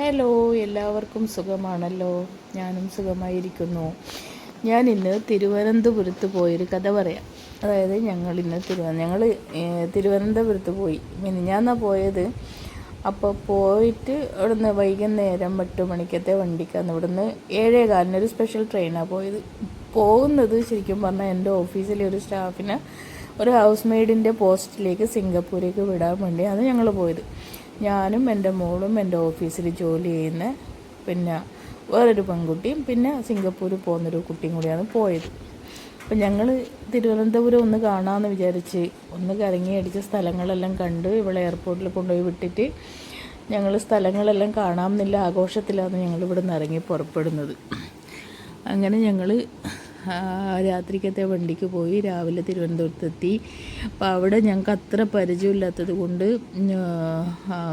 Hello, എല്ലാവർക്കും സുഖമാണല്ലോ. ഞാനും സുഖമായിരിക്കുന്നു. ഞാനിന്ന് തിരുവനന്തപുരത്ത് പോയൊരു കഥ പറയാം. അതായത് ഞങ്ങൾ തിരുവനന്തപുരത്ത് പോയി. മിനിഞ്ഞാന്നാണ് പോയത്. അപ്പോൾ പോയിട്ട് ഇവിടുന്ന് വൈകുന്നേരം 8 മണിക്കത്തെ വണ്ടിക്കാണ്. ഇവിടുന്ന് 7:15 ഒരു സ്പെഷ്യൽ ട്രെയിനാണ് പോയത്. പോകുന്നത് ശരിക്കും പറഞ്ഞാൽ എൻ്റെ ഓഫീസിലെ ഒരു സ്റ്റാഫിനെ ഒരു ഹൗസ് മെയ്ഡിൻ്റെ പോസ്റ്റിലേക്ക് സിംഗപ്പൂരേക്ക് വിടാൻ വേണ്ടിയാണ് ഞങ്ങൾ പോയത്. ഞാനും എൻ്റെ മോളും എൻ്റെ ഓഫീസിൽ ജോലി ചെയ്യുന്ന പിന്നെ വേറൊരു പെൺകുട്ടിയും പിന്നെ സിംഗപ്പൂർ പോകുന്നൊരു കുട്ടിയും കൂടിയാണ് പോയത്. അപ്പം ഞങ്ങൾ തിരുവനന്തപുരം ഒന്ന് കാണാമെന്ന് വിചാരിച്ച് ഒന്ന് കറങ്ങി അടിച്ച സ്ഥലങ്ങളെല്ലാം കണ്ട് ഇവളെ എയർപോർട്ടിൽ കൊണ്ടുപോയി വിട്ടിട്ട് ഞങ്ങൾ സ്ഥലങ്ങളെല്ലാം കാണാമെന്നില്ല ആഘോഷത്തിലാണ് ഞങ്ങൾ ഇവിടെ നിന്ന് ഇറങ്ങി പുറപ്പെടുന്നത്. അങ്ങനെ ഞങ്ങൾ രാത്രിക്കത്തെ വണ്ടിക്ക് പോയി രാവിലെ തിരുവനന്തപുരത്തെത്തി. അപ്പോൾ അവിടെ ഞങ്ങൾക്ക് അത്ര പരിചയമില്ലാത്തത് കൊണ്ട്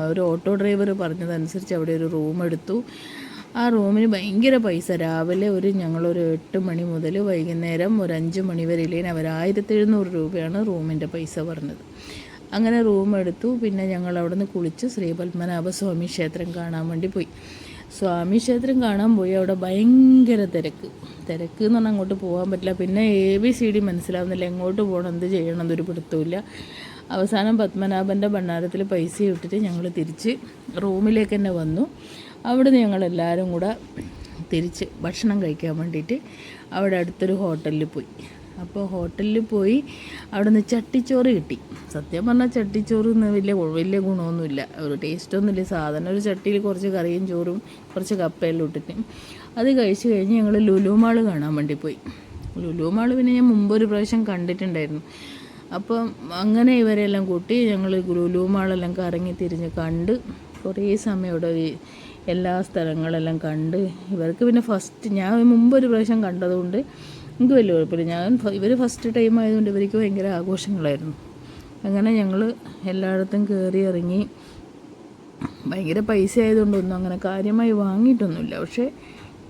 ഒരു ഓട്ടോ ഡ്രൈവർ പറഞ്ഞതനുസരിച്ച് അവിടെ ഒരു റൂം എടുത്തു. ആ റൂമിന് ഭയങ്കര പൈസ. രാവിലെ ഞങ്ങളൊരു 8 മണി മുതൽ വൈകുന്നേരം ഒരു 5 മണി വരെ ഇല്ലേന് അവർ 1700 രൂപയാണ് റൂമിൻ്റെ പൈസ പറഞ്ഞത്. അങ്ങനെ റൂം എടുത്തു. പിന്നെ ഞങ്ങൾ അവിടെ നിന്ന് കുളിച്ച് ശ്രീ പത്മനാഭസ്വാമി ക്ഷേത്രം കാണാൻ വേണ്ടി പോയി. സ്വാമി ക്ഷേത്രം കാണാൻ പോയി. അവിടെ ഭയങ്കര തിരക്ക് എന്ന് പറഞ്ഞാൽ അങ്ങോട്ട് പോകാൻ പറ്റില്ല. പിന്നെ ABCD മനസ്സിലാവുന്നില്ല, എങ്ങോട്ട് പോകണം എന്ത് ചെയ്യണം എന്നൊരു പിടുത്തമില്ല. അവസാനം പത്മനാഭൻ്റെ ഭണ്ഡാരത്തിൽ പൈസ ഇട്ടിട്ട് ഞങ്ങൾ തിരിച്ച് റൂമിലേക്ക് തന്നെ വന്നു. അവിടുന്ന് ഞങ്ങളെല്ലാവരും കൂടെ തിരിച്ച് ഭക്ഷണം കഴിക്കാൻ വേണ്ടിയിട്ട് അവിടെ അടുത്തൊരു ഹോട്ടലിൽ പോയി. അപ്പോൾ ഹോട്ടലിൽ പോയി അവിടെ നിന്ന് ചട്ടിച്ചോറ് കിട്ടി. സത്യം പറഞ്ഞാൽ ചട്ടിച്ചോറ് വലിയ ഗുണമൊന്നുമില്ല, ഒരു ടേസ്റ്റൊന്നുമില്ല. സാധാരണ ഒരു ചട്ടിയിൽ കുറച്ച് കറിയും ചോറും കുറച്ച് കപ്പയെല്ലാം ഇട്ടിട്ട് അത് കഴിച്ച് കഴിഞ്ഞ് ഞങ്ങൾ ലുലു മാൾ കാണാൻ വേണ്ടി പോയി. ലുലു മാൾ പിന്നെ ഞാൻ മുമ്പൊരു പ്രാവശ്യം കണ്ടിട്ടുണ്ടായിരുന്നു. അപ്പം അങ്ങനെ ഇവരെല്ലാം കൂട്ടി ഞങ്ങൾ ലുലു മാളെല്ലാം കറങ്ങി തിരിഞ്ഞ് കണ്ട് കുറേ സമയം ഇവിടെ എല്ലാ സ്ഥലങ്ങളെല്ലാം കണ്ട്. ഇവർക്ക് പിന്നെ ഞാൻ മുമ്പൊരു പ്രാവശ്യം കണ്ടതുകൊണ്ട് എനിക്ക് വലിയ കുഴപ്പമില്ല. ഇവർ ഫസ്റ്റ് ടൈം ആയതുകൊണ്ട് ഇവർക്ക് ഭയങ്കര ആഘോഷങ്ങളായിരുന്നു. അങ്ങനെ ഞങ്ങൾ എല്ലായിടത്തും കയറി ഇറങ്ങി. ഭയങ്കര പൈസ ആയതുകൊണ്ടൊന്നും അങ്ങനെ കാര്യമായി വാങ്ങിയിട്ടൊന്നുമില്ല, പക്ഷേ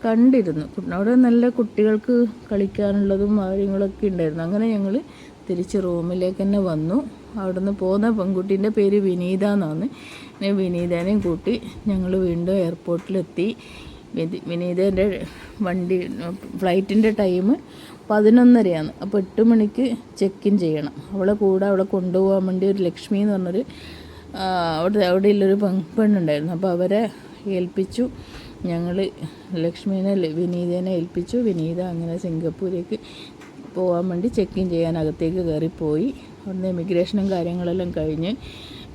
കണ്ടിരുന്നു. അവിടെ നല്ല കുട്ടികൾക്ക് കളിക്കാനുള്ളതും കാര്യങ്ങളൊക്കെ ഉണ്ടായിരുന്നു. അങ്ങനെ ഞങ്ങൾ തിരിച്ച് റൂമിലേക്ക് തന്നെ വന്നു. അവിടെ നിന്ന് പോകുന്ന പെൺകുട്ടീൻ്റെ പേര് വിനീത എന്നാണ്. വിനീതേനെയും കൂട്ടി ഞങ്ങൾ വീണ്ടും എയർപോർട്ടിലെത്തി. വിനീതേൻ്റെ ഫ്ലൈറ്റിൻ്റെ ടൈം 11:30 അപ്പോൾ 8 മണിക്ക് ചെക്ക് ഇൻ ചെയ്യണം. അവളെ കൊണ്ടുപോകാൻ വേണ്ടി ഒരു ലക്ഷ്മി എന്ന് പറഞ്ഞൊരു അവിടെയുള്ളൊരു പെണ്ണുണ്ടായിരുന്നു. അപ്പോൾ അവരെ ഏൽപ്പിച്ചു. ഞങ്ങൾ വിനീതേനെ ഏൽപ്പിച്ചു. വിനീത അങ്ങനെ സിംഗപ്പൂരേക്ക് പോകാൻ വേണ്ടി ചെക്ക് ഇൻ ചെയ്യാൻ അകത്തേക്ക് കയറിപ്പോയി. അവിടുന്ന് ഇമിഗ്രേഷനും കാര്യങ്ങളെല്ലാം കഴിഞ്ഞ്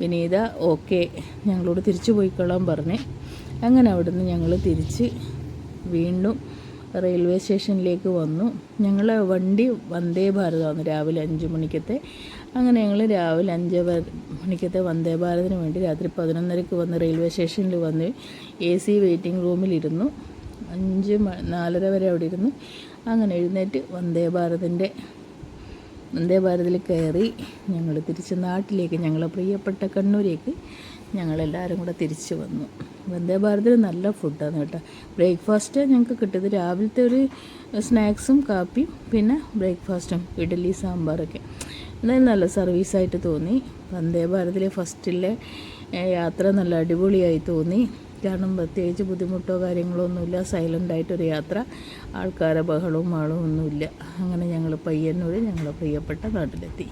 വിനീത ഓക്കെ ഞങ്ങളോട് തിരിച്ചു പോയിക്കൊള്ളാൻ പറഞ്ഞ്. അങ്ങനെ അവിടുന്ന് ഞങ്ങൾ തിരിച്ച് വീണ്ടും റെയിൽവേ സ്റ്റേഷനിലേക്ക് വന്നു. ഞങ്ങളെ വണ്ടി വന്ദേ ഭാരതമാണ് രാവിലെ 5 മണിക്കത്തെ. അങ്ങനെ ഞങ്ങൾ രാവിലെ 5 മണിക്കത്തെ വന്ദേ ഭാരതിന് വേണ്ടി രാത്രി 11:30 വന്ന് റെയിൽവേ സ്റ്റേഷനിൽ വന്ന് AC വെയിറ്റിംഗ് റൂമിലിരുന്നു. 4:30 വരെ അവിടെ ഇരുന്നു. അങ്ങനെ എഴുന്നേറ്റ് വന്ദേ ഭാരതിൽ കയറി ഞങ്ങൾ തിരിച്ച് നാട്ടിലേക്ക്, ഞങ്ങളെ പ്രിയപ്പെട്ട കണ്ണൂരേക്ക് ഞങ്ങളെല്ലാവരും കൂടെ തിരിച്ച് വന്നു. വന്ദേ ഭാരതിൽ നല്ല ഫുഡാണ് കേട്ടോ. ബ്രേക്ക്ഫാസ്റ്റ് ഞങ്ങൾക്ക് കിട്ടിയത് രാവിലത്തെ ഒരു സ്നാക്സും കാപ്പിയും പിന്നെ ബ്രേക്ക്ഫാസ്റ്റും ഇഡ്ഡലി സാമ്പാറൊക്കെ. എന്തായാലും നല്ല സർവീസായിട്ട് തോന്നി. വന്ദേ ഭാരതിലെ ഫസ്റ്റിലെ യാത്ര നല്ല അടിപൊളിയായി തോന്നി. കാരണം പ്രത്യേകിച്ച് ബുദ്ധിമുട്ടോ കാര്യങ്ങളോ ഒന്നുമില്ല. സൈലൻ്റായിട്ടൊരു യാത്ര, ആൾക്കാരെ ബഹളവും ഒന്നുമില്ല. അങ്ങനെ ഞങ്ങൾ പയ്യന്നൂർ ഞങ്ങളുടെ പ്രിയപ്പെട്ട നാട്ടിലെത്തി.